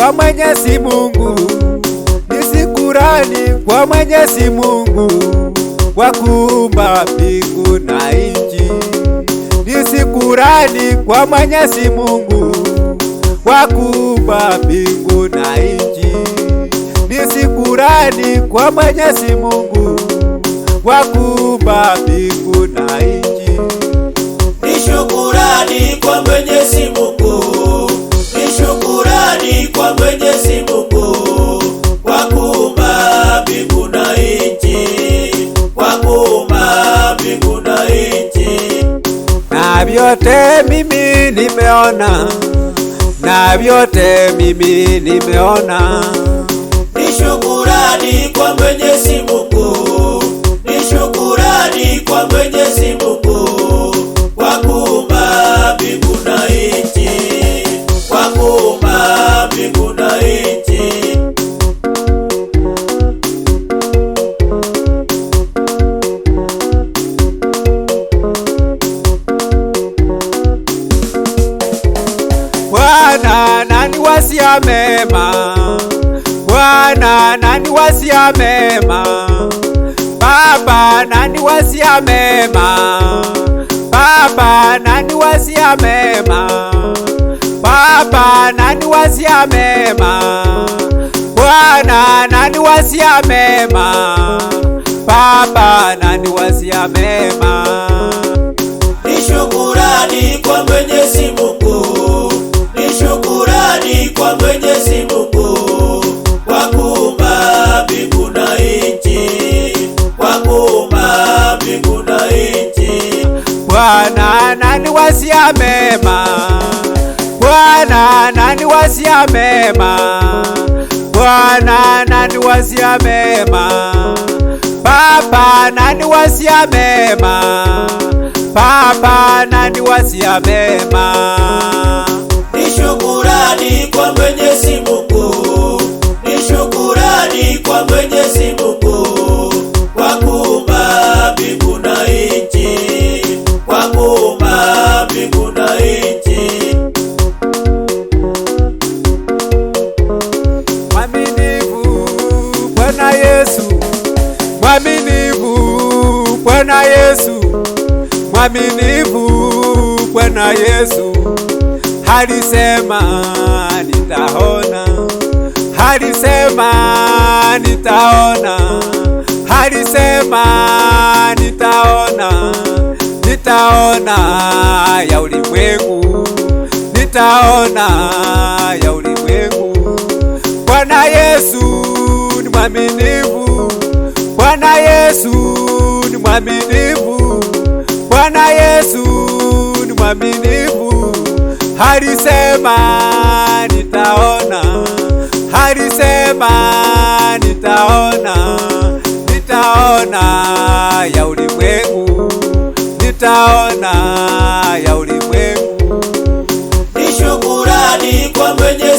kwa Mwenyezi Mungu, ni shukrani kwa Mwenyezi Mungu kwa kuumba mbingu na nchi. Ni shukrani kwa Mwenyezi Mungu kwa kuumba mbingu na nchi. Ni shukrani kwa Mwenyezi Mungu kwa kuumba mbingu na nchi. Ni shukrani kwa Mwenyezi Mungu, ni shukrani kwa Mwenyezi Mungu kwa kuumba mbingu na nchi, kwa kuumba mbingu na nchi. Na vyote mimi nimeona, na vyote mimi nimeona. Ni shukrani kwa Mwenyezi Mungu, ni shukrani kwa Mwenyezi Mungu kwa kuumba mbingu na nchi, kwa kuumba mbingu na nchi. Bwana ananiwazia mema, Bwana ananiwazia mema, Baba ananiwazia mema, Baba ananiwazia mema, Baba ananiwazia mema, Bwana ananiwazia mema, Baba ananiwazia mema. Ni shukrani kwa Mwenyezi Mungu, ni shukrani kwa Mwenyezi Mungu kwa kuumba mbingu na nchi, kwa kuumba mbingu na nchi. Bwana ananiwazia mema, Bwana ananiwazia mema, Bwana ananiwazia mema, Baba ananiwazia mema, Baba ananiwazia mema. Ni shukrani kwa Mwenyezi Mungu, ni shukrani kwa Mwenyezi Mungu kwa kuumba mbingu na nchi, kwa kuumba mbingu na nchi. Mwaminifu Bwana Yesu, mwaminifu Bwana Yesu, mwaminifu Bwana Yesu. Alisema nitaona, alisema nitaona, alisema nitaona, nitaona ya ulimwengu, nitaona ya ulimwengu. Bwana Yesu ni mwaminifu, Bwana Yesu ni mwaminifu, Bwana Yesu ni mwaminifu. Alisema nitaona, alisema nitaona, nitaona ya ulimwengu, nitaona ya ulimwengu. Ni shukrani kwa Mwenyezi